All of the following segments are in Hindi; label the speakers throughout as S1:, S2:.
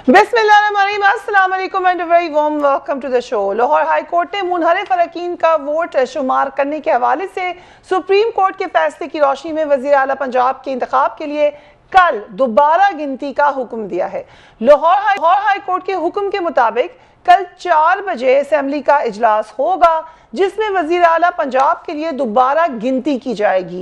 S1: बिस्मिल्लाहिर्रहमानिर्रहीम, अस्सलाम वालेकुम and very warm welcome to the show. Lahore high court ने मुनहरिफ अरकान का वोट शुमार करने के हवाले से सुप्रीम कोर्ट के फैसले की रोशनी में वज़ीर आला पंजाब के इंतखाब के लिए कल दोबारा गिनती का हुक्म दिया है। लाहौर हाई कोर्ट के हुक्म के मुताबिक कल 4 बजे असेंबली का इजलास होगा जिसमें वज़ीर आला पंजाब के लिए दोबारा गिनती की जाएगी।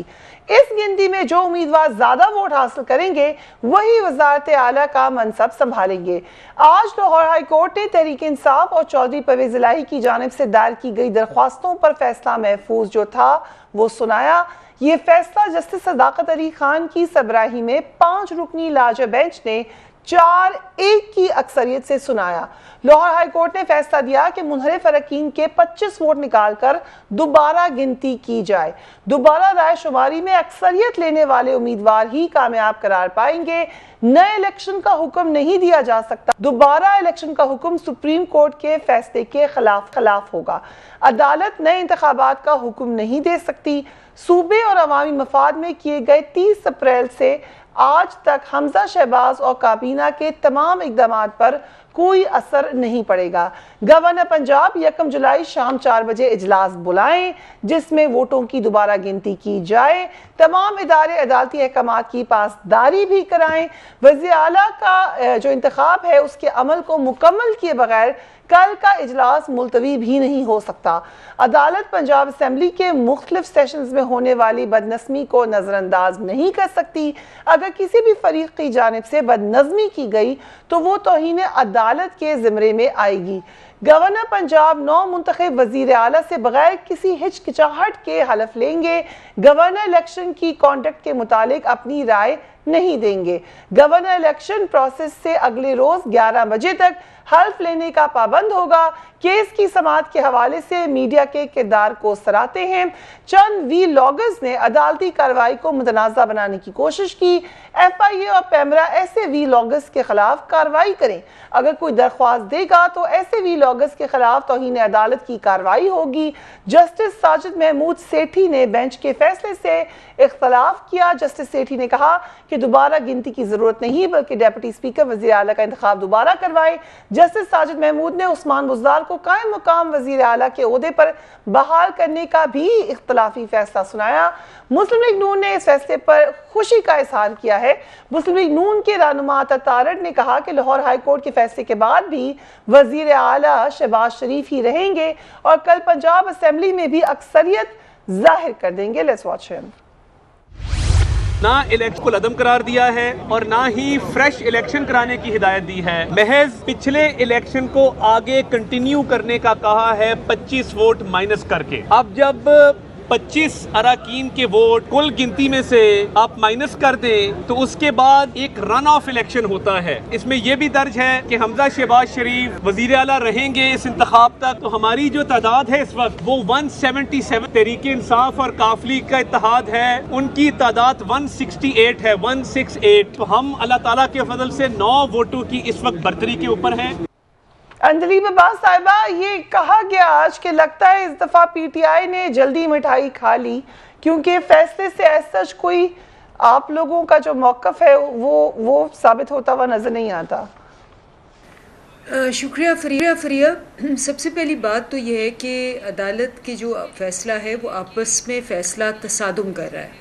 S1: इस गिनती में जो उम्मीदवार ज्यादा वोट हासिल करेंगे वही वज़ारत आला का मनसब संभालेंगे। आज लाहौर हाई कोर्ट ने तहरीक इंसाफ और चौधरी परवेज इलाही की जानिब से दायर की गई दरख्वास्तों पर फैसला महफूज जो था वो सुनाया। ये फैसला जस्टिस सदाकत अली खान की सबराही में 5 रुकनी लार्जर बेंच ने 4-1 की अक्सरियत से सुनाया। लाहौर हाई कोर्ट ने फैसला दिया कि मुनहरिफ अरकान के 25 वोट निकालकर दोबारा गिनती की जाए। दोबारा राय शुमारी में अक्सरियत लेने वाले उम्मीदवार ही कामयाब करार पाएंगे। नए इलेक्शन का हुक्म नहीं दिया जा सकता। दोबारा इलेक्शन का हुक्म सुप्रीम कोर्ट के फैसले के खिलाफ होगा। अदालत नए इंतखाबात का हुक्म नहीं दे सकती। सूबे और अवामी मफाद में किए गए 30 अप्रैल से आज तक हमजा शहबाज और काबीना के तमाम इकदाम पर कोई असर नहीं पड़ेगा। गवर्नर पंजाब 1 जुलाई शाम 4 बजे इजलास बुलाएं जिसमें वोटों की दोबारा गिनती की जाए। तमाम इदारे अदालती अहकामात की पासदारी भी कराएं। वज़ीर आला का जो इंतखाब है उसके अमल को मुकम्मल किए बगैर कल का इजलास मुलतवी भी नहीं हो सकता। अदालत पंजाब असेंबली के मुख्तलिफ सेशंस में होने वाली बदनज़मी को नज़रअंदाज नहीं कर सकती। अगर किसी भी फरीक की जानिब से बदनज़मी की गई तो वो तौहीन अदालत के ज़िम्मे में आएगी। गवर्नर पंजाब 9 मुंतखब वज़ीर आला से बगैर किसी हिचकिचाहट के हलफ लेंगे। गवर्नर इलेक्शन की कॉन्डक्ट के मुतालिक अपनी राय नहीं देंगे। गवर्नर इलेक्शन प्रोसेस से अगले रोज 11 बजे तक हल्फ लेने का पाबंद होगा। केस की समाअत के हवाले से मीडिया के किरदार को सराहते हैं। चंद वीलॉगर्स ने अदालती कार्रवाई को मुतनाज़ा बनाने की कोशिश की। FIA और पैमरा ऐसे वीलॉगर्स के खिलाफ कार्रवाई करें। अगर कोई दरख्वास्त देगा तो ऐसे वीलॉगर्स के खिलाफ तौहीन अदालत की कार्रवाई होगी। जस्टिस साजिद महमूद सेठी ने बेंच के फैसले से इख्तलाफ किया। जस्टिस सेठी ने कहा कि दोबारा गिनती की जरूरत नहीं बल्कि डेप्यूटी स्पीकर वज़ीर आला का इंतखाब दोबारा करवाए। जस्टिस साजिद महमूद ने उस्मान बुज़दार को कायम मुकाम वज़ीर आला के ओहदे पर बहाल करने का भी इख्तलाफी फैसला सुनाया। मुस्लिम लीग नून ने इस फैसले पर खुशी का इजहार किया है। मुस्लिम लीग नून के रहनुमा तारड़ ने कहा कि लाहौर हाई कोर्ट के फैसले के बाद भी वज़ीर आला शहबाज शरीफ ही रहेंगे और कल पंजाब असेंबली में भी अक्सरियत जाहिर कर देंगे। Let's watch him.
S2: ना इलेक्शन को लदम करार दिया है और ना ही फ्रेश इलेक्शन कराने की हिदायत दी है। महज पिछले इलेक्शन को आगे कंटिन्यू करने का कहा है 25 वोट माइनस करके। अब जब 25 अरकान के वोट कुल गिनती में से आप माइनस कर दें तो उसके बाद एक रन ऑफ इलेक्शन होता है। इसमें यह भी दर्ज है कि हमजा शहबाज शरीफ वजीर आला रहेंगे इस इंतखाब तक। तो हमारी जो तादाद है इस वक्त वो 177। तहरीक इंसाफ और काफ लीग का इत्तेहाद है, उनकी तादाद 168 है, 168। तो हम अल्लाह ताला के फजल से 9 वोटों की इस वक्त बरतरी के ऊपर हैं।
S1: अंजलि अब्बास साहिबा, ये कहा गया आज कि लगता है इस दफा PTI ने जल्दी मिठाई खा ली क्योंकि फैसले से सच कोई आप लोगों का जो मौकफ है वो साबित होता हुआ नजर नहीं आता।
S3: शुक्रिया फरिया। सबसे पहली बात तो यह है कि अदालत के जो फैसला है वो आपस में फैसला तसादुम कर रहा है,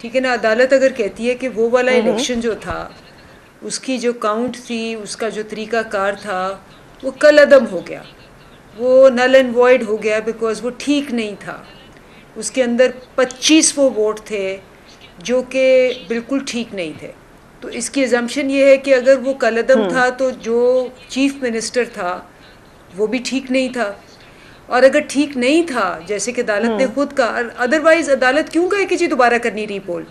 S3: ठीक है ना। अदालत अगर कहती है कि वो वाला इलेक्शन जो था उसकी जो काउंट थी, उसका जो तरीक़ाकार था वो कलअदम हो गया, वो नल एंड वॉइड हो गया बिकॉज वो ठीक नहीं था। उसके अंदर 25 वो वोट थे जो कि बिल्कुल ठीक नहीं थे। तो इसकी अजम्पशन ये है कि अगर वो कलअदम था तो जो चीफ मिनिस्टर था वो भी ठीक नहीं था, और अगर ठीक नहीं था जैसे कि अदालत ने खुद कहा, अदरवाइज अदालत क्यों कहे कि जी दोबारा करनी रीपोल।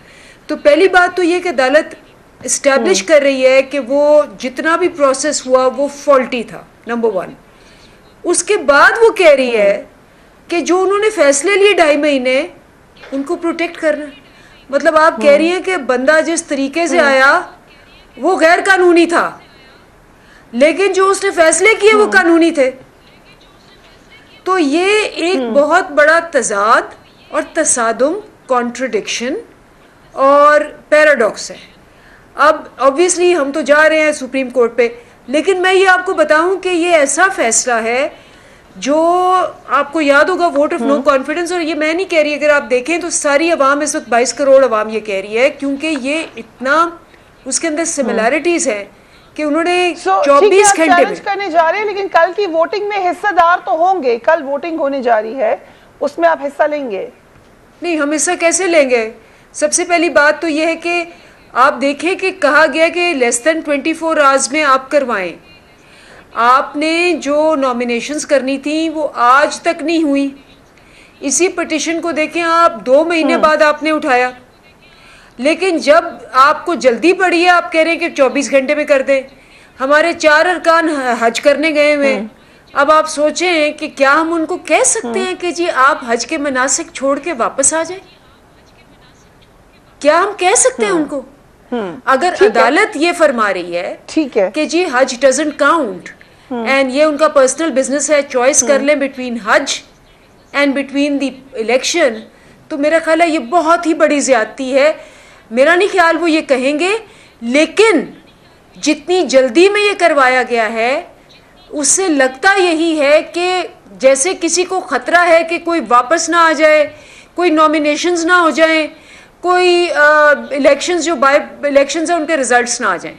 S3: तो पहली बात तो ये कि अदालत इस्टेब्लिश कर रही है कि वो जितना भी प्रोसेस हुआ वो फॉल्टी था, नंबर 1। उसके बाद वो कह रही है कि जो उन्होंने फैसले लिए 2.5 महीने उनको प्रोटेक्ट करना। मतलब आप कह रही हैं कि बंदा जिस तरीके से आया वो गैर कानूनी था, लेकिन जो उसने फैसले किए वो कानूनी थे। तो ये एक बहुत बड़ा तजाद और तसादुम, कॉन्ट्रडिक्शन और पैराडॉक्स है। अब ऑब्वियसली हम तो जा रहे हैं सुप्रीम कोर्ट पे, लेकिन मैं ये आपको बताऊं कि ये ऐसा फैसला है जो आपको याद होगा, वोट ऑफ नो कॉन्फिडेंस। और ये मैं नहीं कह रही, अगर आप देखें तो सारी अवाम इस वक्त 22 करोड़ अवाम ये कह रही है, क्योंकि ये इतना उसके अंदर सिमिलैरिटीज है कि उन्होंने 24 घंटे
S1: चैलेंज करने जा रहे हैं, लेकिन कल की वोटिंग में हिस्सेदार तो होंगे। कल वोटिंग होने जा रही है, उसमें आप हिस्सा लेंगे?
S3: नहीं, हम हिस्सा कैसे लेंगे? सबसे पहली बात तो यह है कि आप देखें कि कहा गया कि लेस देन 24 आवर्स में आप करवाएं। आपने जो नॉमिनेशंस करनी थी वो आज तक नहीं हुई। इसी पिटिशन को देखें आप, 2 महीने बाद आपने उठाया, लेकिन जब आपको जल्दी पड़ी है आप कह रहे हैं कि 24 घंटे में कर दें। हमारे 4 अरकान हज करने गए हुए, अब आप सोचें कि क्या हम उनको कह सकते हैं कि जी आप हज के मनासिक छोड़ के वापस आ जाएं? क्या हम कह सकते हैं उनको? अगर अदालत ये फरमा रही है
S1: ठीक है
S3: कि जी हज डजंट काउंट एंड ये उनका पर्सनल बिजनेस है, चॉइस कर लें बिटवीन हज एंड बिटवीन द इलेक्शन, तो मेरा ख्याल है ये बहुत ही बड़ी ज्यादती है। मेरा नहीं ख्याल वो ये कहेंगे, लेकिन जितनी जल्दी में ये करवाया गया है उससे लगता यही है कि जैसे किसी को खतरा है कि कोई वापस ना आ जाए, कोई नॉमिनेशंस ना हो जाए, कोई इलेक्शंस जो बाय इलेक्शंस है उनके रिजल्ट्स ना आ जाएं।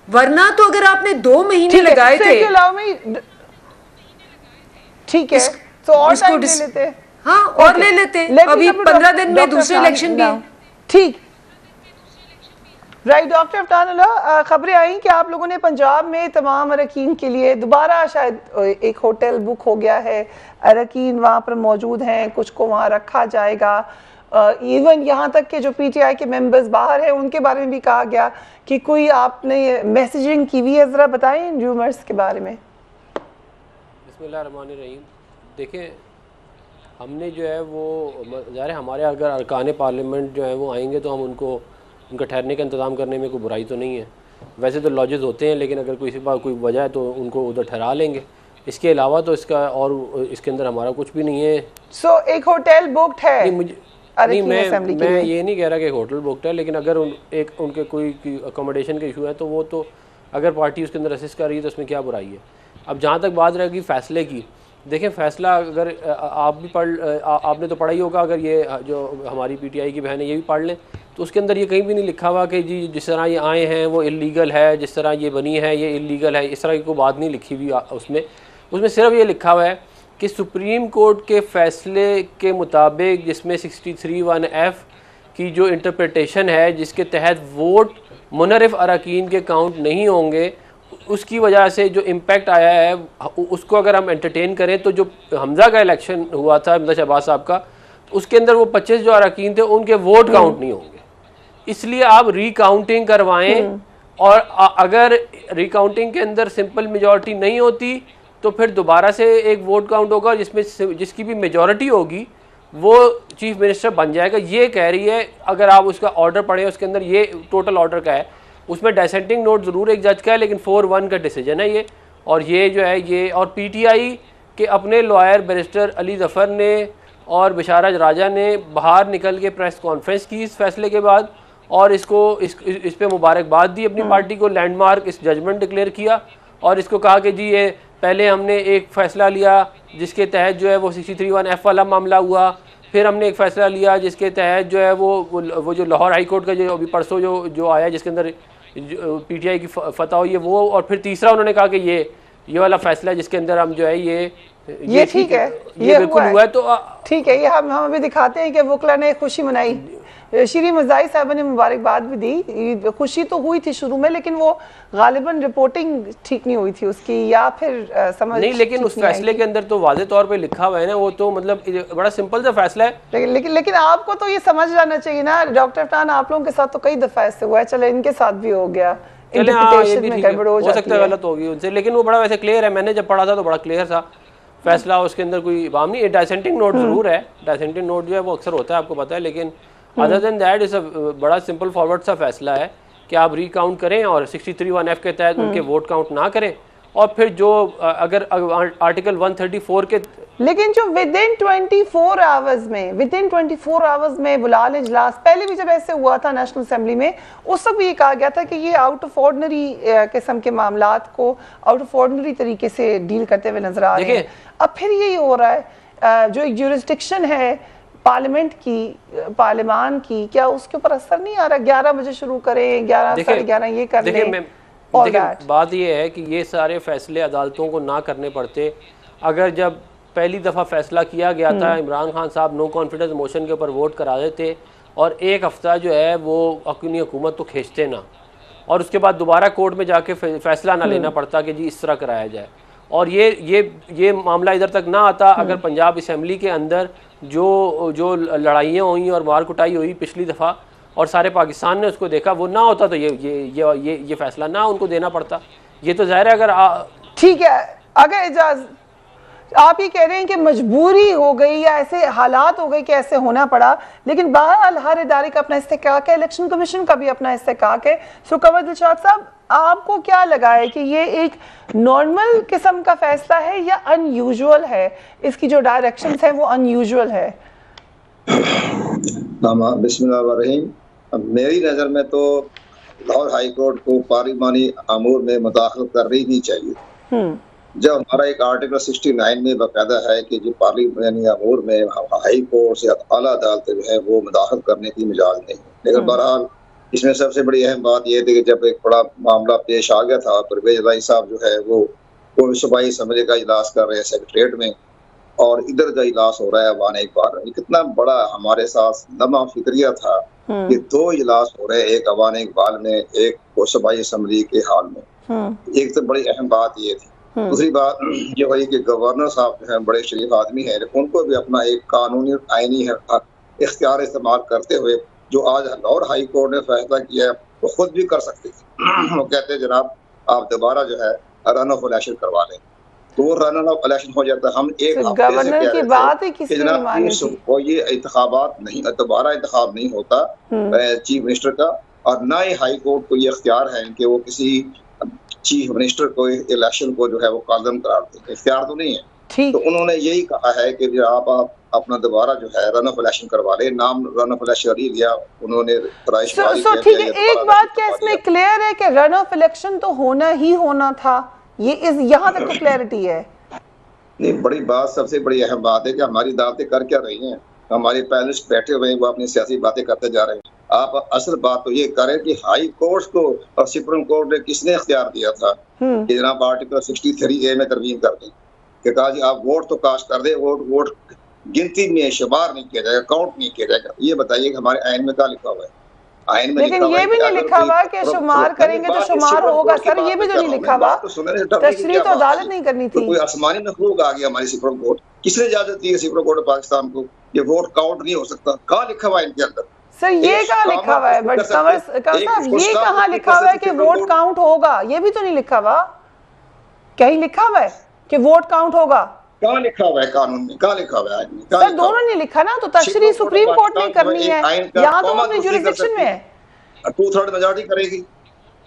S3: वरना तो अगर आपने 2 महीने लगाए थे,
S1: ठीक है, तो और टाइम ले लेते।
S3: हाँ, और ले लेते। अभी 15 दिन में दूसरे इलेक्शन भी है।
S1: ठीक, राइट। डॉक्टर अफनान अल्लाह, खबरें आई कि आप लोगों ने पंजाब में तमाम अरकान के लिए दोबारा शायद एक होटल बुक हो गया है, अरकान वहाँ पर मौजूद हैं, कुछ को वहाँ रखा जाएगा। इवन यहाँ तक कि जो पीटीआई के मेंबर्स बाहर हैं उनके बारे में भी कहा गया कि कोई आपने मैसेजिंग की हुई है, ज़रा बताएं र्यूमर्स के बारे में।
S4: बिस्मिल्लाहिर्रहमानिर्रहीम। देखें, हमने जो है वो ज़ाहिर है हमारे अगर अरकान पार्लियामेंट जो है वो आएंगे तो हम उनका ठहरने का इंतज़ाम करने में कोई बुराई तो नहीं है। वैसे तो लॉजेस होते हैं, लेकिन अगर कोई वजह है तो उनको उधर ठहरा लेंगे। इसके अलावा तो इसका और इसके अंदर हमारा कुछ भी नहीं है।
S1: सो एक होटल बुकड है?
S4: नहीं, मैं ये नहीं कह रहा कि होटल बुकड है, लेकिन अगर उनके कोई अकोमोडेशन के इशू है तो वो तो अगर पार्टी उसके अंदर असिस्ट कर रही है तो उसमें क्या बुराई है। अब जहाँ तक बात रहेगी फ़ैसले की, देखें फ़ैसला अगर आप भी आपने तो पढ़ा ही होगा, अगर ये जो हमारी पीटीआई की बहन है ये भी पढ़ लें तो उसके अंदर ये कहीं भी नहीं लिखा हुआ कि जी जिस तरह ये आए हैं वो इलीगल है, जिस तरह ये बनी है ये इलीगल है, इस तरह की कोई बात नहीं लिखी हुई उसमें सिर्फ ये लिखा हुआ है कि सुप्रीम कोर्ट के फ़ैसले के मुताबिक, जिसमें 63(1)(f) की जो इंटरप्रिटेशन है जिसके तहत वोट मुनरिफ अरकान के काउंट नहीं होंगे, उसकी वजह से जो इम्पैक्ट आया है उसको अगर हम एंटरटेन करें तो जो हमज़ा का इलेक्शन हुआ था, हमज़ा शहबाज साहब का, तो उसके अंदर वो 25 जो अरकान थे उनके वोट काउंट नहीं होंगे। इसलिए आप रिकाउंटिंग करवाएं, और अगर रिकाउंटिंग के अंदर सिंपल मेजॉरिटी नहीं होती तो फिर दोबारा से एक वोट काउंट होगा जिसमें जिसकी भी मेजॉरिटी होगी वो चीफ मिनिस्टर बन जाएगा। ये कह रही है, अगर आप उसका ऑर्डर पढ़ें उसके अंदर ये टोटल ऑर्डर का है, उसमें डिसेंटिंग नोट ज़रूर एक जज का है लेकिन 4-1 का डिसीजन है ये। और ये जो है ये और पीटीआई के अपने लॉयर बैरिस्टर अली ज़फ़र ने और बशारत राजा ने बाहर निकल के प्रेस कॉन्फ्रेंस की इस फैसले के बाद, और इस पे मुबारकबाद दी अपनी पार्टी को, लैंडमार्क इस जजमेंट डिक्लेयर किया, और इसको कहा कि जी ये पहले हमने एक फ़ैसला लिया जिसके तहत जो है वो 63(1)(f) वाला मामला हुआ, फिर हमने एक फ़ैसला लिया जिसके तहत जो है वो जो लाहौर हाई कोर्ट का जो अभी परसों जो आया जिसके अंदर पीटीआई की फतह हुई है वो, और फिर तीसरा उन्होंने कहा कि ये वाला फ़ैसला है जिसके अंदर हम जो है ये ठीक है, ये बिल्कुल हुआ है। तो
S1: ठीक है, ये हम अभी दिखाते हैं कि वकला ने खुशी मनाई। श्री मज़ाई साहब ने मुबारकबाद भी दी। खुशी तो हुई थी शुरू में, लेकिन वो गालिबन रिपोर्टिंग ठीक नहीं हुई थी उसकी, या फिर समझ
S4: नहीं, लेकिन उस फैसले के अंदर तो वाज़े तौर पे लिखा हुआ है ना, वो तो मतलब बड़ा सिंपल सा फैसला है।
S1: लेकिन आपको तो ये समझ जाना चाहिए ना डॉक्टर अफनान, आप लोगों के साथ तो कई दफा ऐसे हुआ है, चले इनके साथ भी हो गया, इंटरप्रिटेशन में गड़बड़ हो
S4: सकता है, गलत होगी उनसे, लेकिन वो बड़ा वैसे क्लियर है। मैंने जब पढ़ा था तो बड़ा क्लियर था फैसला, उसके अंदर कोई बाम नहीं। डाइसेंटिंग नोट जरूर है, डाइसेंटिंग नोट जो है वो अक्सर होता है, आपको पता है, लेकिन अदर देन दैट इज बड़ा सिंपल फॉरवर्ड सा फैसला है कि आप रिकाउंट करें और 63(1)(f) के तहत उनके वोट काउंट ना करें, और फिर जो अगर आर्टिकल 134 के
S1: लेकिन जो विद इन 24 आवर्स में बुला लें इजलास, पहले भी जब ऐसे हुआ था नेशनल असेंबली में, उस वक्त भी ये कहा गया था कि ये आउट ऑफ ऑर्डिनरी किस्म के मामलात को आउट ऑफ ऑर्डिनरी तरीके से डील करते हुए नजर आ रहे हैं। अब फिर यही हो रहा है, जो एक ज्यूरिसडिक्शन है पार्लियामेंट की, पार्लियामान की, क्या उसके ऊपर असर नहीं आ रहा? 11 बजे शुरू करें, 11 साढ़े 11 ये कर लें।
S4: देखिए बात ये है कि ये सारे फैसले अदालतों को ना करने पड़ते अगर जब पहली दफ़ा फैसला किया गया था, इमरान खान साहब नो कॉन्फिडेंस मोशन के ऊपर वोट करा देते और एक हफ्ता जो है वो अपनी हुकूमत को खींचते ना, और उसके बाद दोबारा कोर्ट में जाके फैसला ना लेना पड़ता कि जी इस तरह कराया जाए, और ये मामला इधर तक ना आता अगर पंजाब असम्बली के अंदर जो लड़ाइयाँ हुई और मार कुटाई हुई पिछली दफ़ा और सारे पाकिस्तान ने उसको देखा, वो ना होता तो ये फैसला ना उनको देना पड़ता। ये तो जाहिर है अगर
S1: ठीक है, अगर इजाज़त आप ये कह रहे हैं कि मजबूरी हो गई या ऐसे हालात हो गए कि ऐसे होना पड़ा, लेकिन बहरहाल हर इदारे का अपना इस्तेहकाक है, इलेक्शन कमीशन का भी अपना इस्तेहकाक है। सो कंवर दिलशाद साहब, आपको क्या लगा है कि ये एक नॉर्मल किस्म का फैसला है या अनयूजुअल है? इसकी जो डायरेक्शंस है वो अनयूजुअल है?
S5: बिस्मिल्लाहिर्रहमानिर्रहीम। मेरी नज़र में तो लाहौर हाई कोर्ट को पार्लिमानी अमूर में मुदाखलत करनी नहीं चाहिए। जब हमारा एक आर्टिकल 69 में बाकायदा है कि जो पार्लिमानी अमूर में हाई कोर्ट से आला अदालत जो है वो मुदाखलत करने की मिजाज नहीं। लेकिन बहरहाल इसमें सबसे बड़ी अहम बात यह थी कि जब एक बड़ा मामला पेश आ गया था, परवेज इलाही साहब जो है वो सूबाई असम्बली का इजलास कर रहे हैं सेक्रेटरीट में, और इधर जो इजलास हो रहा है अवान इकबाल, कितना बड़ा हमारे साथ लम्हा फिक्रिया था कि 2 इजलास हो रहे हैं, एक अवान इकबाल में, एक सूबाई असम्बली के हाल में। एक तो बड़ी अहम बात ये थी। दूसरी बात ये हुई कि गवर्नर साहब जो है बड़े शरीफ आदमी है, उनको भी अपना एक कानूनी आईनी इख्तियार इस्तेमाल करते हुए जो आज लाहौर हाई कोर्ट ने फैसला किया है वो खुद भी कर सकते थे। वो कहते हैं जनाब आप दोबारा जो है रन ऑफ इलेक्शन करवा लें, तो वो रन ऑफ इलेक्शन हो जाता है। हम एक
S1: गवर्नर की बात ही किसी ने मानी थी।
S5: वो ये इंतखाबात नहीं, दोबारा इंतखाब नहीं होता चीफ मिनिस्टर का, और ना ही हाई कोर्ट को ये इख्तियार है कि वो किसी चीफ मिनिस्टर को इलेक्शन को जो है वो कालम करार दें, इख्तियार तो नहीं है। तो उन्होंने यही कहा है कि आप अपना दोबारा जो है रन ऑफ इलेक्शन करवा ले, नाम रन ऑफ इलेक्शन लिया उन्होंने।
S1: ठीक है, एक बात क्या इसमें क्लियर है कि रन ऑफ इलेक्शन तो होना ही होना था, ये इस यहाँ तक तो क्लैरिटी है।
S5: नहीं, बड़ी बात, सबसे बड़ी अहम बात है कि हमारी अदालतें कर क्या रही हैं, हमारे पैनलिस्ट बैठे हुए हैं वो अपनी सियासी बातें करते जा रहे हैं। आप असल बात तो ये करें कि हाई कोर्ट को और सुप्रीम कोर्ट ने किसने इख्तियार दिया था कि जनाब आर्टिकल 63A में तरमीम कर दें कि कहा जी आप वोट तो कास्ट कर दे, वोट गिनती में शुमार नहीं किया जाएगा, काउंट नहीं किया जाएगा। ये बताइए कि हमारे आइन में क्या लिखा हुआ है? आइन में
S1: लेकिन ये भी नहीं लिखा हुआ कि शुमार करेंगे तो शुमार होगा। सर ये भी तो नहीं लिखा हुआ, तशरीह तो अदालत नहीं करनी थी।
S5: कोई आसमानी मखलूक आ गया हमारी सुप्रीम कोर्ट, किसने इजाजत दी है सुप्रीम कोर्ट पाकिस्तान को ये वोट काउंट नहीं हो सकता? कहाँ लिखा हुआ है इनके अंदर?
S1: सर ये कहाँ लिखा हुआ है? बट कंवर साहब ये कहाँ लिखा हुआ है कि वोट काउंट होगा? ये भी तो नहीं लिखा हुआ, कहीं लिखा हुआ है कि वोट काउंट होगा?
S5: कहाँ लिखा हुआ है कानून में? कहाँ लिखा हुआ है?
S1: सर दोनों ने लिखा ना, तो तशरीह सुप्रीम कोर्ट ने करनी है, यहाँ तो अपनी जुरिसडिक्शन में है,
S5: 2/3 मेजॉरिटी करेगी।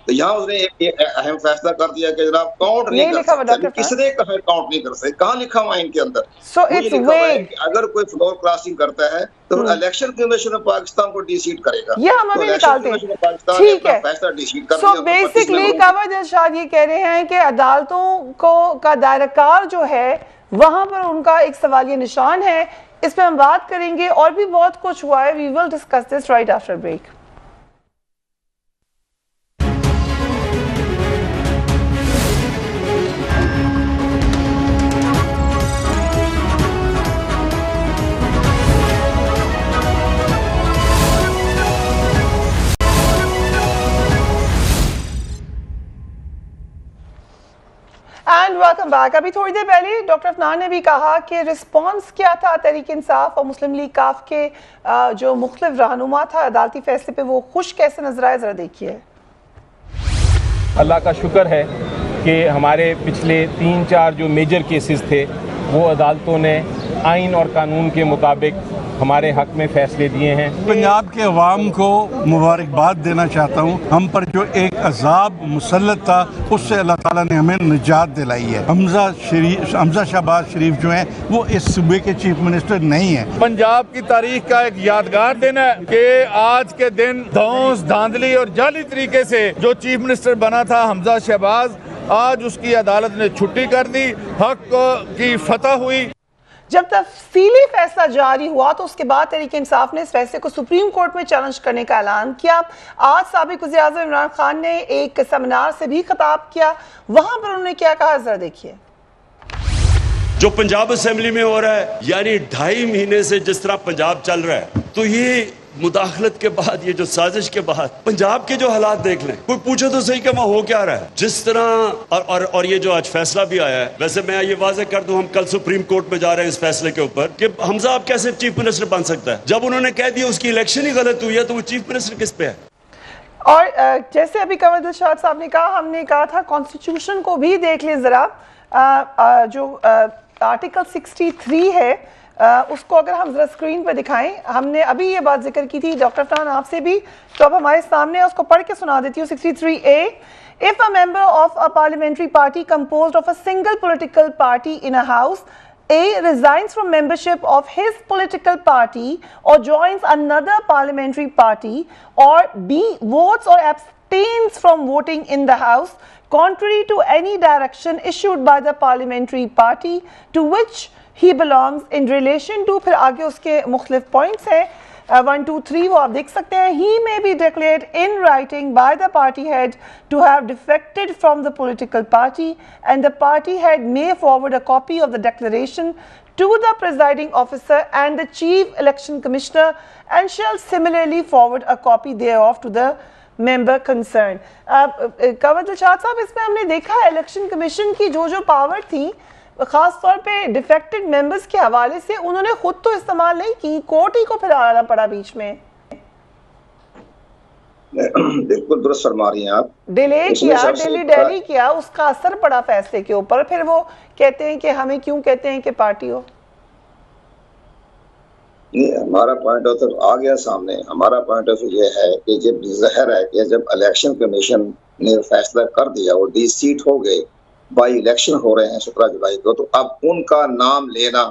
S5: तो यहाँ उसने एक अहम फैसला कर दिया कि जनाब काउंट नहीं कर सकते। किसने कहा काउंट नहीं कर सकते? कहाँ लिखा हुआ है इनके अंदर?
S1: सो इट्स वेग।
S5: अगर कोई फ्लोर क्रॉसिंग करता है तो इलेक्शन कमीशन ऑफ पाकिस्तान को डिसीड करेगा,
S1: ये हम अभी निकालते हैं, ठीक है। सो बेसिकली कंवर दिलशाद ये कह रहे हैं कि अदालतों को का दायराकार जो है वहां पर उनका एक सवालिया निशान है। इस पे हम बात करेंगे, और भी बहुत कुछ हुआ है। We will discuss this right after break. And welcome back. अभी थोड़ी देर पहले डॉक्टर अफनान ने भी कहा कि रिस्पांस क्या था तहरीक इंसाफ और मुस्लिम लीग काफ के जो मुख्तलिफ रहनुमा था अदालती फैसले पे, वो खुश कैसे नजर आए, जरा देखिए।
S6: अल्लाह का शुक्र है कि हमारे पिछले 3-4 जो मेजर केसेस थे वो अदालतों ने आइन और कानून के मुताबिक हमारे हक में फैसले दिए हैं।
S7: पंजाब के अवाम को मुबारकबाद देना चाहता हूँ। हम पर जो एक अजाब मुसल्लत था उससे अल्लाह ताला ने हमें निजात दिलाई है। हमजा शहबाज शरीफ जो हैं वो इस सूबे के चीफ मिनिस्टर नहीं हैं।
S8: पंजाब की तारीख का एक यादगार दिन है कि आज के दिन धौंस धांधली और जाली तरीके से जो चीफ मिनिस्टर बना था हमजा शहबाज, आज उसकी अदालत ने छुट्टी कर दी, हक की फतह हुई।
S1: जब तफसीली फैसला जारी हुआ तो उसके बाद तहरीक इंसाफ ने इस फैसले को सुप्रीम कोर्ट में चैलेंज करने का ऐलान किया। आज साबिक वज़ीर-ए-आज़म इमरान खान ने एक सेमिनार से भी खिताब किया, वहां पर उन्होंने क्या कहा, जरा देखिए।
S9: जो पंजाब असेंबली में हो रहा है, यानी 2.5 महीने से जिस तरह पंजाब चल रहा है, तो ये मुदाखलत के बाद, ये जो साजिश के बाद पंजाब के जो हालात देख लें, कोई पूछे तो सही कि वहाँ हो क्या रहा है। जिस तरह और ये जो आज फैसला भी आया है, वैसे मैं ये वाज़ेह कर दूं, हम कल सुप्रीम कोर्ट में जा रहे हैं इस फैसले के ऊपर कि हमजा आप कैसे चीफ मिनिस्टर बन सकता है। जब उन्होंने कह दिया उसकी इलेक्शन ही गलत हुई है तो वो चीफ मिनिस्टर किस पे है।
S1: और जैसे अभी कंवर दिलशाद साहब ने कहा, हमने कहा था कॉन्स्टिट्यूशन को भी देख ले जरा, जो आर्टिकल 63 है उसको अगर हम जरा स्क्रीन पर दिखाएं। हमने अभी ये बात जिक्र की थी डॉक्टर फरहान आपसे भी, तो अब हमारे सामने उसको पढ़ के सुना देती हूँ। 63A, if a member of a parliamentary party composed of a single political party in a house A resigns from membership of his political party or joins another parliamentary party, or B votes or abstains from voting in the house contrary to any direction issued by the parliamentary party to which he belongs in relation to, फिर आगे उसके मुख्तलिफ पॉइंट्स हैं 1, 2, 3 वो आप देख सकते हैं। He may be declared in writing by the party head to have defected from the political party, and the party head may forward a copy of the declaration to the presiding officer and the chief election commissioner, and shall similarly forward a copy thereof to the member concerned। Kanwar Dilshad साहब, इसमें हमने देखा इलेक्शन कमीशन की जो पावर थी, खास तौर पे डिफेक्टेड मेंबर्स के हवाले से उन्होंने खुद तो इस्तेमाल नहीं की, कोर्ट ही को फिर आना पड़ा बीच में।
S5: बिल्कुल दुरुस्त फरमा रही हैं आप।
S1: डिले किया, उसका असर पड़ा फैसले के ऊपर। फिर वो कहते हैं कि हमें क्यों कहते हैं कि पार्टी हो।
S5: नहीं, हमारा पॉइंट ऑफ व्यू आ गया सामने। हमारा पॉइंट ऑफ व्यू ये है कि जब ज़ाहिर है कि जब इलेक्शन कमीशन ने फैसला कर दिया और 20 सीट हो गए, बाई इलेक्शन हो रहे हैं 17 जुलाई को, तो अब उनका नाम लेना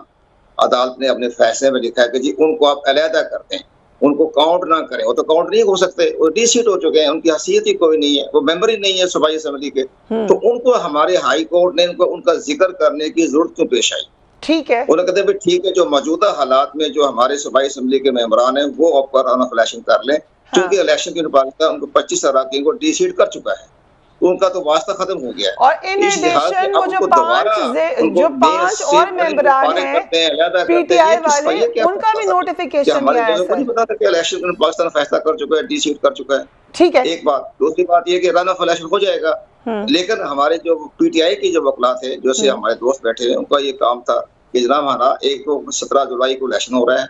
S5: अदालत ने अपने फैसले में लिखा है कि जी उनको आप अलहदा कर दें, उनको काउंट ना करें। वो तो काउंट नहीं हो सकते, वो 20 सीट हो चुके हैं, उनकी हैसियत ही कोई नहीं है, वो मेंबर ही नहीं है सूबाई असेंबली के। तो उनको हमारे हाई कोर्ट ने उनका जिक्र करने की जरूरत क्यों पेश आई।
S1: ठीक है,
S5: उन्होंने कहते हैं ठीक है, जो मौजूदा हालात में जो हमारे सूबाई असेंबली के मेंबरान हैं वो ऑफ इलेक्शन कर लें, क्योंकि इलेक्शन के मुताबिक उनको 25 अराकीन को डिसीट कर चुका है, उनका तो वास्ता खत्म हो गया है।
S1: और इन एडिशन वो जो पांच और मेंबरान हैं पीटीआई वाले, उनका भी नोटिफिकेशन नहीं आया सर।
S5: नहीं पता था कि इलेक्शन में पाकिस्तान फैसला कर चुका है, डिसीट कर चुका है।
S1: ठीक है,
S5: एक बात। दूसरी बात ये कि रन ऑफ इलेक्शन हो जाएगा, लेकिन हमारे जो पीटीआई की जो वकला थे, जैसे हमारे दोस्त बैठे हैं, उनका ये काम था कि जनाब हमारा एक तो 17 जुलाई को इलेक्शन हो रहा है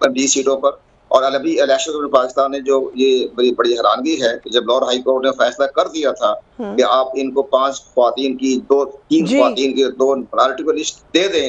S5: 20 सीटों पर, और अभी इलेक्शन में पाकिस्तान ने जो ये बड़ी हैरानगी है कि जब लाहौर हाई कोर्ट ने फैसला कर दिया था कि आप इनको 5 ख्वातीन की 3 ख्वातीन की 2 माइनॉरिटी को लिस्ट दे दें,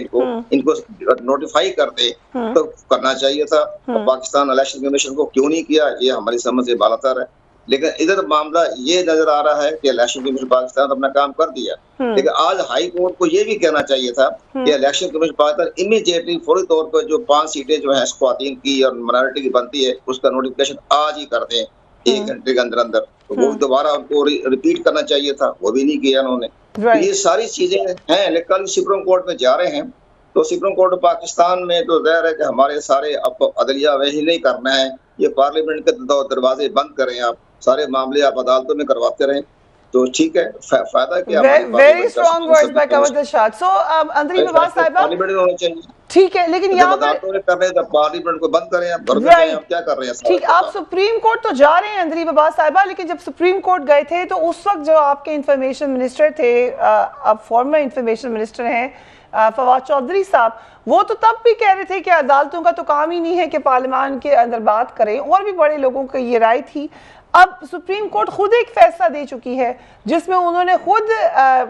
S5: इनको नोटिफाई कर दे, तो करना चाहिए था। तो पाकिस्तान इलेक्शन कमीशन को क्यों नहीं किया, ये हमारी समझ से बालातर है। लेकिन इधर मामला ये नजर आ रहा है कि इलेक्शन कमीशन पाकिस्तान अपना काम कर दिया, लेकिन आज हाई कोर्ट को ये भी कहना चाहिए था कि इलेक्शन कमीशन पाकिस्तान इमीडिएटली फौरी तौर पर जो 5 सीटें जो है ख्वातीन की और माइनॉरिटी की बनती है उसका नोटिफिकेशन आज ही कर दें 1 घंटे के अंदर अंदर। तो वो दोबारा उनको रिपीट करना चाहिए था, वो भी नहीं किया उन्होंने। तो ये सारी चीजें हैं, लेकिन कल सुप्रीम कोर्ट में जा रहे हैं, तो सुप्रीम कोर्ट पाकिस्तान में तो जाहिर है कि हमारे सारे अब अदलिया वही नहीं करना है, ये पार्लियामेंट के दरवाजे बंद करें, आप सारे मामले आप अदालतों में करवाते रहें, तो ठीक है। फायदा क्या,
S1: very strong words by Kanwar Dilshad. So Andleeb Abbas साहिबा,
S5: पार्लियामेंट होना चाहिए,
S1: ठीक है, लेकिन यहाँ पर
S5: कर रहे हैं पार्लियामेंट को बंद करें, आप क्या कर रहे हैं।
S1: ठीक, आप सुप्रीम कोर्ट तो जा रहे हैं अंदरीब अब्बास साहिबा, लेकिन जब सुप्रीम कोर्ट गए थे तो उस वक्त जो आपके इंफॉर्मेशन मिनिस्टर थे, अब फॉर्मर इंफॉर्मेशन मिनिस्टर हैं फवाद चौधरी साहब, वो तो तब भी कह रहे थे कि अदालतों का तो काम ही नहीं है कि पार्लियामान के अंदर बात करें, और भी बड़े लोगों की ये राय थी। अब सुप्रीम कोर्ट खुद एक फैसला दे चुकी है जिसमें उन्होंने खुद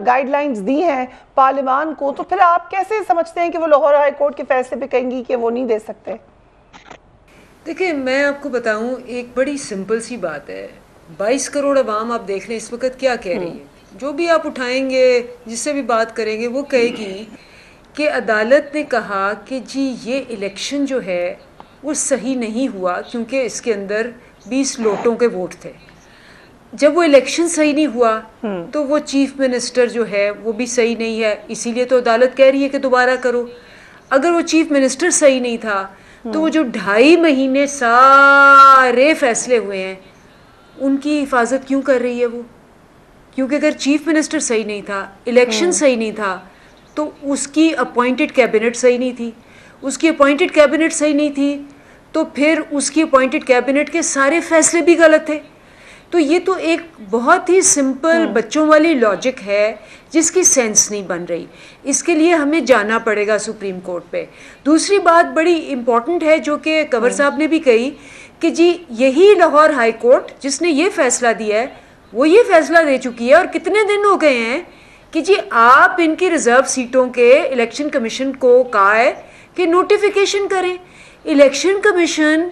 S1: गाइडलाइंस दी हैं पार्लियामान को, तो फिर आप कैसे समझते हैं कि वो लाहौर हाई कोर्ट के फैसले पे कहेंगी कि वो नहीं दे सकते?
S3: देखिए, मैं आपको बताऊं, एक बड़ी सिंपल सी बात है। 22 करोड़ अवाम आप देख लें इस वक्त क्या कह रही है। जो भी आप उठाएंगे, जिससे भी बात करेंगे, वो कहेगी कि अदालत ने कहा कि जी ये इलेक्शन जो है वो सही नहीं हुआ क्योंकि इसके अंदर 20 लोटों के वोट थे। जब वो इलेक्शन सही नहीं हुआ तो वो चीफ मिनिस्टर जो है वो भी सही नहीं है, इसीलिए तो अदालत कह रही है कि दोबारा करो। अगर वो चीफ मिनिस्टर सही नहीं था तो वो जो 2.5 महीने सारे फैसले हुए हैं उनकी हिफाजत क्यों कर रही है वो? क्योंकि अगर चीफ मिनिस्टर सही नहीं था, इलेक्शन सही नहीं था, तो उसकी अपॉइंटेड कैबिनेट सही नहीं थी। उसकी अपॉइंटेड कैबिनेट सही नहीं थी तो फिर उसकी अपॉइंटेड कैबिनेट के सारे फैसले भी गलत थे। तो ये तो एक बहुत ही सिंपल बच्चों वाली लॉजिक है जिसकी सेंस नहीं बन रही। इसके लिए हमें जाना पड़ेगा सुप्रीम कोर्ट पे। दूसरी बात बड़ी इम्पॉर्टेंट है जो कि कंवर साहब ने भी कही कि जी यही लाहौर हाई कोर्ट जिसने ये फैसला दिया है वो ये फैसला दे चुकी है, और कितने दिन हो गए हैं कि जी आप इनकी रिजर्व सीटों के इलेक्शन कमीशन को कहा है कि नोटिफिकेशन करें। इलेक्शन कमीशन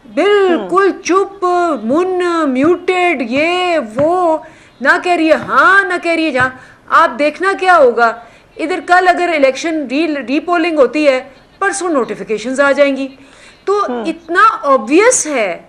S3: बिल्कुल चुप, मुन, म्यूटेड, ये वो, ना कह रही है हाँ, ना कह रही है जहाँ। आप देखना क्या होगा, इधर कल अगर इलेक्शन रीपोलिंग होती है, परसों नोटिफिकेशंस आ जाएंगी। तो इतना ऑब्वियस है,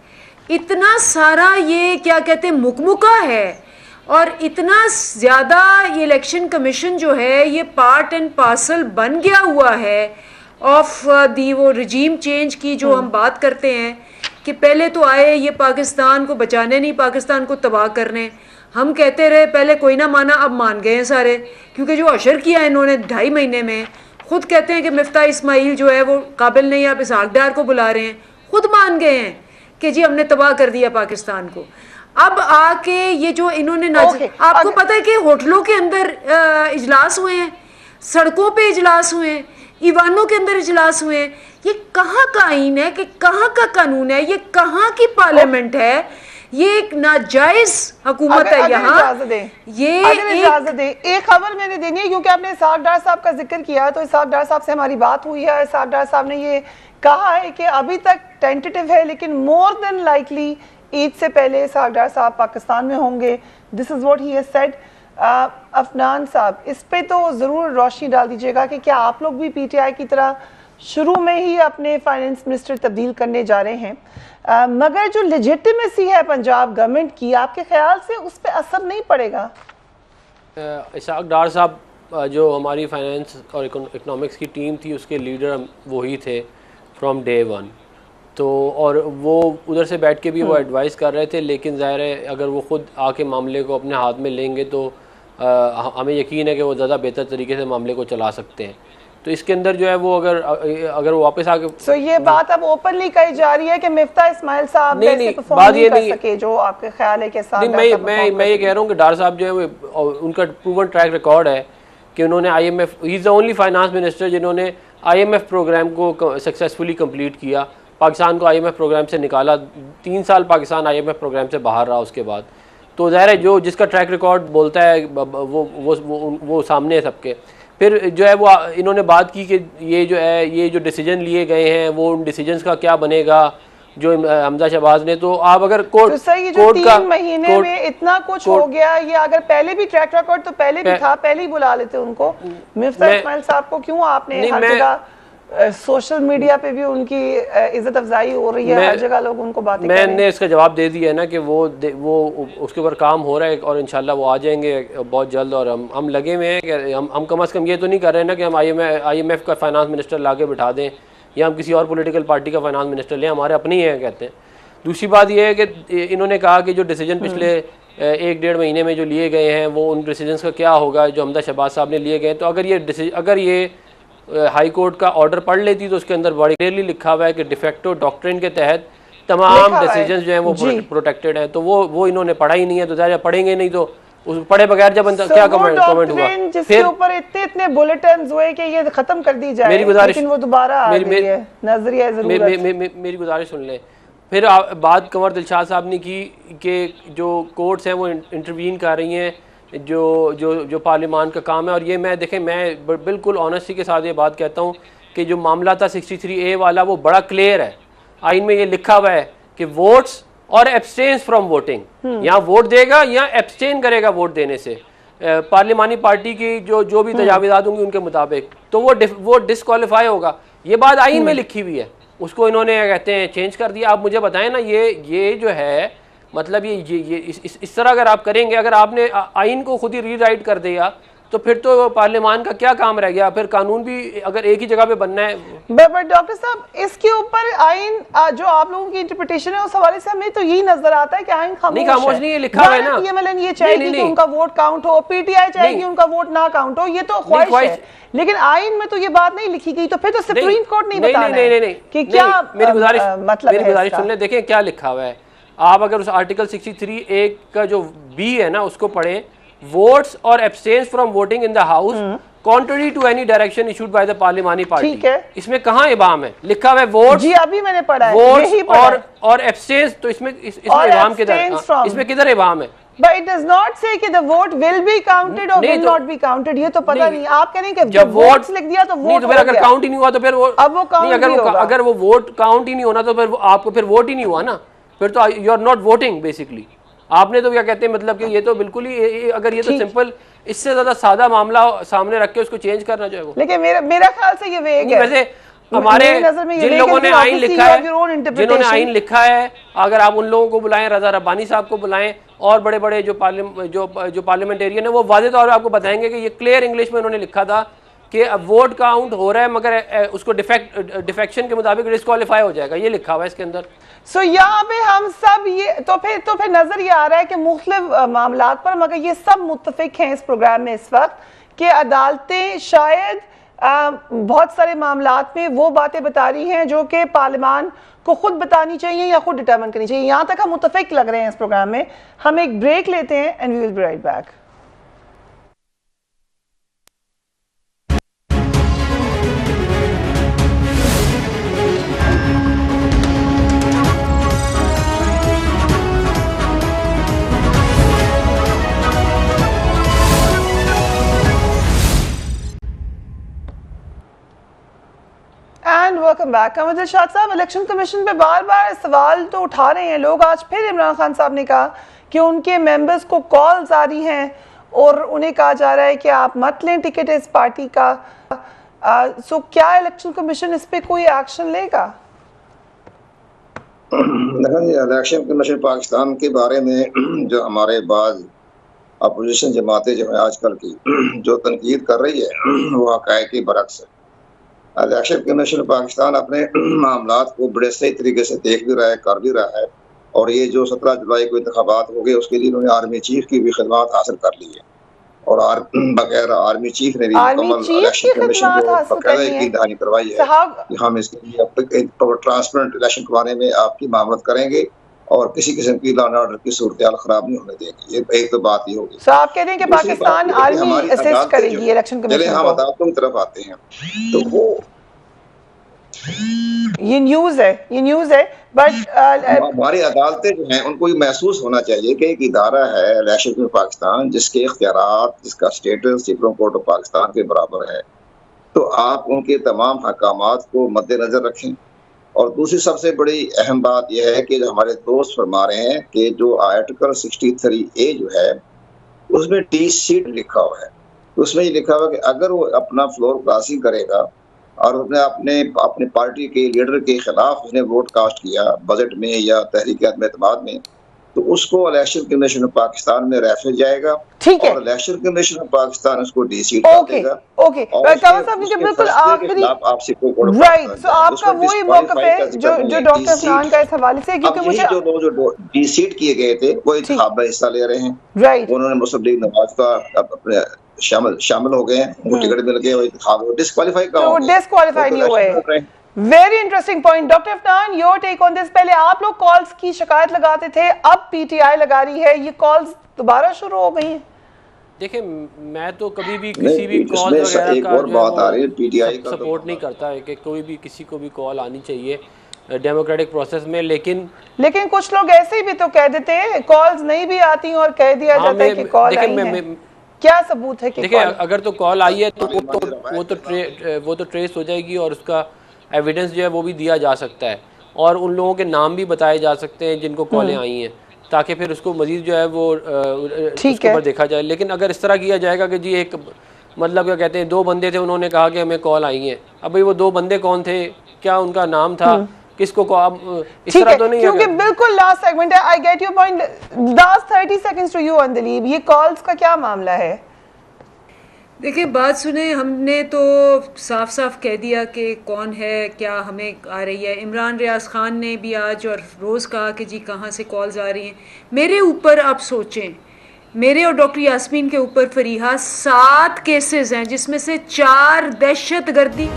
S3: इतना सारा ये क्या कहते हैं मुकमुका है, और इतना ज़्यादा ये इलेक्शन कमीशन जो है ये पार्ट एंड पार्सल बन गया हुआ है ऑफ दी वो रजीम चेंज की जो हम बात करते हैं कि पहले तो आए ये पाकिस्तान को बचाने नहीं, पाकिस्तान को तबाह करने। हम कहते रहे, पहले कोई ना माना, अब मान गए हैं सारे, क्योंकि जो अशर किया है इन्होंने 2.5 महीने में। खुद कहते हैं कि मिफ्ता इस्माइल जो है वो काबिल नहीं, आप इसहाक डार को बुला रहे हैं। खुद मान गए हैं कि जी हमने तबाह कर दिया पाकिस्तान को। अब आके ये जो इन्होंने आपको पता है कि होटलों के अंदर इजलास हुए हैं, सड़कों पे इजलास हुए हैं, ईवानों के अंदर इजलास हुए हैं। ये कहाँ का आईन है कि कहाँ का कानून है? ये कहाँ की पार्लियामेंट है? ये एक नाजायज हुकूमत है यहाँ। ये
S1: इजाजत दे, एक खबर मैंने देनी है क्योंकि आपने इसहाक डार साहब का जिक्र किया, तो इसहाक डार साहब से हमारी बात हुई है। इसहाक डार साहब ने ये कहा है कि अभी तक टेंटेटिव है, लेकिन मोर देन लाइकली ईद से पहले इसहाक डार साहब पाकिस्तान में होंगे। This is what he has said. Afnan साहब, इस पे तो ज़रूर रोशनी डाल दीजिएगा कि क्या आप लोग भी पीटीआई की तरह शुरू में ही अपने फाइनेंस मिनिस्टर तब्दील करने जा रहे हैं, मगर जो लेजिटिमेसी है पंजाब गवर्नमेंट की, आपके ख्याल से उस पर असर नहीं पड़ेगा?
S4: इसहाक डार साहब जो हमारी फाइनेंस और इकोनॉमिक्स की टीम थी उसके लीडर वही थे फ्रॉम डे वन। तो और वो उधर से बैठ के भी वो एडवाइस कर रहे थे, लेकिन ज़ाहिर है अगर वो ख़ुद आके मामले को अपने हाथ में लेंगे तो हमें यकीन है कि वो ज़्यादा बेहतर तरीके से मामले को चला सकते हैं। तो इसके अंदर जो है वो अगर वो वापस आके
S1: ये बात अब ओपनली कही जा रही है कि मिफ्ता इस्माइल साहब
S4: नहीं बात ये नहीं
S1: सके जो आपके ख्याल है कि
S4: मैं ये कह रहा हूँ कि डार साहब जो है वो उनका प्रूवन ट्रैक रिकॉर्ड है कि उन्होंने IMF, he is the only finance minister जिन्होंने IMF प्रोग्राम को सक्सेसफुली कंप्लीट किया, पाकिस्तान को IMF प्रोग्राम से निकाला। 3 साल पाकिस्तान IMF प्रोग्राम से बाहर रहा उसके बाद। तो ज़ाहिर है जो जिसका ट्रैक रिकॉर्ड बोलता है वो सामने है सबके। फिर जो है वो इन्होंने बात की कि ये जो डिसीजन लिए गए हैं वो उन डिसीजंस का क्या बनेगा जो हमजा शहबाज ने। तो आप अगर कोर्ट
S1: जो 3 महीने में इतना कुछ हो गया, ये अगर पहले भी ट्रैक रिकॉर्ड तो पहले भी था, पहले ही बुला लेते उनको। मिफ्ता इस्माइल साहब को क्यों आपने हर जगह सोशल मीडिया पे भी उनकी इज्जत अफजाई हो रही है, हर जगह लोग उनको बातें कर रहे हैं।
S4: मैंने इसका जवाब दे दिया है ना कि वो उसके ऊपर काम हो रहा है और इंशाल्लाह वो आ जाएंगे बहुत जल्द। और हम लगे हुए हैं कि हम कम अज़ कम ये तो नहीं कर रहे हैं ना कि हम IMF का फाइनेंस मिनिस्टर ला के बिठा दें या हम किसी और पॉलिटिकल पार्टी का फाइनेंस मिनिस्टर लें, हमारे अपने ही हैं कहते हैं। दूसरी बात यह है कि इन्होंने कहा कि जो डिसीजन पिछले 1-1.5 महीने में जो लिए गए हैं वो उन डिसीजंस का क्या होगा जो हमजा शहबाज साहब ने लिए गए। तो अगर ये हाई कोर्ट का ऑर्डर पढ़ लेती तो उसके अंदर बड़ी क्लियरली लिखा हुआ है कि डिफेक्टो डॉक्ट्रिन के तहत तमाम डिसीजंस जो हैं वो प्रोटेक्टेड हैं। तो वो इन्होंने पढ़ा ही नहीं है, तो ज़ाहिर पढ़ेंगे नहीं तो उस पढ़े बगैर जब क्या कमेंट हुआ,
S1: जिसके ऊपर इतने बुलेटिन हुए कि ये खत्म कर दी जाए,
S4: मेरी गुजारिश,
S1: लेकिन वो दोबारा आ गई है, नजरिया ज़रूरत।
S4: मेरी गुजारिश सुन लें। फिर बात कंवर दिलशाद साहब ने की कि जो कोर्ट्स हैं वो इंटरवीन कर रही हैं, जो पार्लियामान का काम है। और ये मैं देखें, मैं बिल्कुल ऑनेस्टी के साथ ये बात कहता हूँ कि जो मामला था 63A वाला वो बड़ा क्लियर है। आइन में ये लिखा हुआ है कि वोट्स और एब्सटेन्स फ्रॉम वोटिंग, यहाँ वोट देगा या एब्सटेन करेगा वोट देने से पार्लियामानी पार्टी की जो भी तजावीज़ात होंगी उनके मुताबिक, तो वो डिस्क्वालीफाई होगा। ये बात आइन में लिखी हुई है, उसको इन्होंने कहते हैं चेंज कर दिया। आप मुझे बताएं ना, ये जो है मतलब ये इस तरह अगर आप करेंगे, अगर आपने आइन को खुद ही रीराइट कर दिया तो फिर तो पार्लियामान का क्या काम रह गया? फिर कानून भी अगर एक ही जगह पे बनना है।
S1: बट डॉक्टर साहब, इसके ऊपर आइन जो आप लोगों की इंटरप्रिटेशन है उस हवाले से हमें तो यही नजर आता है कि आइन खामोश
S4: नहीं, ये लिखा हुआ है ना।
S1: पीएमएलएन ये चाहेगी कि उनका वोट काउंट हो, पीटीआई चाहेगी उनका वोट ना काउंट हो, ये तो ख्वाहिश है, लेकिन आइन में तो ये बात नहीं लिखी गई। तो फिर तो सुप्रीम कोर्ट नहीं बताना है कि क्या
S4: मेरी गुजारिश
S1: मतलब
S4: सुन ले, देखें क्या लिखा हुआ है। आप अगर उस आर्टिकल 63A का जो बी है ना उसको पढ़ें, वोट्स और abstains from voting in the house contrary to any direction issued by the parliamentary party.
S1: ठीक है,
S4: इसमें कहाँ इबाम है? लिखा हुआ है वोट्स।
S1: जी अभी मैंने पढ़ा है,
S4: वोट्स और एब्सटेन्स, तो इसमें इबाम किधर? इसमें किधर इबाम है?
S1: But it does not say कि the vote will be counted or will not be counted, ये तो पता नहीं। आप कह रहे हैं कि जब वोट्स लिख दिया तो वोट,
S4: तो फिर अगर काउंट ही नहीं हुआ तो फिर वो
S1: अब वो काउंट नहीं होगा।
S4: अगर वो वोट काउंट ही नहीं होना तो फिर आपको फिर वोट ही नहीं हुआ ना, फिर तो you are not voting basically. आपने तो क्या कहते हैं मतलब कि ये तो बिल्कुल ही अगर ये तो सिंपल, इससे ज्यादा सादा मामला सामने रख के उसको चेंज करना चाहिए।
S1: लेकिन मेरा ख्याल से ये वेग है।
S4: वैसे हमारे जिन लोगों ने आइन लिखा है, जिन्होंने आइन लिखा है, अगर आप उन लोगों को बुलाएं, रजा रब्बानी साहब को बुलाएं और बड़े बड़े जो पार्लियामेंटेरियन है, वो वाज़ेह तौर पर आपको बताएंगे कि ये क्लियर इंग्लिश में उन्होंने लिखा था कि वोट काउंट हो रहा है मगर उसको डिफेक्शन के मुताबिक डिस्क्वालीफाई हो जाएगा, ये लिखा हुआ है इसके अंदर।
S1: सो यहाँ पे हम सब ये तो फिर नजर ये आ रहा है कि मुख्तलिफ मामलात पर, मगर ये सब मुत्तफिक हैं इस प्रोग्राम में इस वक्त कि अदालतें शायद बहुत सारे मामलात में वो बातें बता रही हैं जो कि पार्लियामान को खुद बतानी चाहिए या खुद डिटरमिन करनी चाहिए। यहाँ तक हम मुत्तफिक लग रहे हैं इस प्रोग्राम में। हम एक ब्रेक लेते हैं and we will be right back. Welcome back. Kanwar Dilshad साहब, इलेक्शन कमीशन पे बार बार सवाल तो उठा रहे हैं लोग। आज फिर इमरान खान साहब ने कहा कि उनके मेंबर्स को कॉल्स आ रही हैं और उन्हें कहा जा रहा है कि आप मत लें टिकट इस पार्टी का। सो क्या इलेक्शन कमीशन इस पे कोई एक्शन लेगा?
S5: इलेक्शन कमीशन पाकिस्तान के बारे में जो हमारे बाद अपोजिशन जमातें जो है आजकल की जो तनकीद कर रही है वो हक़ाइक़ के बरक्स है। इलेक्शन कमीशन पाकिस्तान अपने मामलात को बड़े सही तरीके से देख भी रहा है, कर भी रहा है। और ये जो 17 जुलाई को इंतखाबात हो गए उसके लिए इन्होंने आर्मी चीफ की भी खिदमत हासिल कर ली है और बगैर आर्मी चीफ ने भी मुकम्मल इलेक्शन कमीशन को बकायदा की दहानी करवाई है कि हम इसके लिए ट्रांसपेरेंट इलेक्शन करवाने में आपकी मामलत करेंगे और किसी किस्म की लॉ एंड ऑर्डर की सूरत खराब नहीं होने देंगे। ये एक तो बात ही होगी।
S1: तो आप कह रहे हैं कि पाकिस्तान आर्मी असिस्ट करेगी इलेक्शन कमीशन को।
S5: हम अदालतों की तरफ आते हैं तो वो
S1: ये न्यूज़ है बट
S5: हमारी अदालतें जो हैं उनको ये महसूस होना चाहिए कि एक इदारा है इलेक्शन कमीशन पाकिस्तान जिसके इख्तियारात, जिसका status supreme court of Pakistan के बराबर है, तो आप उनके तमाम हकामात को मद्देनजर रखें। और दूसरी सबसे बड़ी अहम बात यह है कि जो हमारे दोस्त फरमा रहे हैं कि जो आर्टिकल 63A जो है उसमें टी सीट लिखा हुआ है, उसमें ये लिखा हुआ है कि अगर वो अपना फ्लोर क्रॉसिंग करेगा और उसने अपने पार्टी के लीडर के खिलाफ उसने वोट कास्ट किया बजट में या तहरीक अदम एतमाद में, तो उसको इलेक्शन कमीशन ऑफ पाकिस्तान में रेफर जाएगा।
S1: ठीक है,
S5: और इलेक्शन कमीशन ऑफ पाकिस्तान उसको डीसी कर देगा।
S1: ओके कंवर साहब, बिल्कुल आखिरी राइट। सो आपका वही मौक़िफ़ है जो डॉक्टर फरहान का इस हवाले से, क्योंकि मुझे
S5: जो लोग जो डीसीट किए गए थे वो इंतखाब में हिस्सा ले रहे हैं,
S1: राइट,
S5: उन्होंने मुस्लिम लीग नवाज का अपने शामिल हो गए हैं, उनको टिकट मिल गए, वो इंतखाब डिस्क्वालीफाई का
S1: डिस्क्वालीफाई नहीं हुए। Very interesting point. Doctor Afnan, your take on this. पहले आप लोग कॉल्स की शिकायत लगाते थे, अब पीटीआई लगा रही है, ये कॉल्स दोबारा शुरू हो गई हैं?
S4: देखिए, मैं तो कभी भी किसी भी कॉल वगैरह का
S5: बात आ रही है, पीटीआई का
S4: सपोर्ट नहीं करता है कि कोई भी किसी को भी कॉल आनी चाहिए डेमोक्रेटिक प्रोसेस में, लेकिन
S1: कुछ लोग ऐसे भी तो कह देते हैं कॉल्स नहीं भी आती और कह दिया जाता है कि कॉल आई है। क्या सबूत है कि
S4: देखिए अगर तो कॉल आई है तो वो तो ट्रेस हो जाएगी और उसका एविडेंस जो है वो भी दिया जा सकता है और उन लोगों के नाम भी बताए जा सकते हैं जिनको कॉलें आई हैं, ताकि फिर उसको मजीद जो है वो उसके ऊपर देखा जाए। लेकिन अगर इस तरह किया जाएगा कि जी एक मतलब क्या कहते हैं 2 बंदे थे, उन्होंने कहा कि हमें कॉल आई है, अब भाई वो 2 बंदे कौन थे, क्या उनका नाम था, किसको को आप इस तरह तो नहीं है।
S1: क्योंकि बिल्कुल लास्ट सेगमेंट है, I get your point. Last 30 seconds to you Andleeb, ये कॉल्स का क्या मामला है?
S3: देखिए बात सुने, हमने तो साफ साफ कह दिया कि कौन है, क्या हमें आ रही है। इमरान रियाज खान ने भी आज और रोज़ कहा कि जी कहाँ से कॉल्स आ रही हैं। मेरे ऊपर आप सोचें, मेरे और डॉक्टर यास्मीन के ऊपर फरीहा 7 केसेस हैं जिसमें से 4 दहशत गर्दी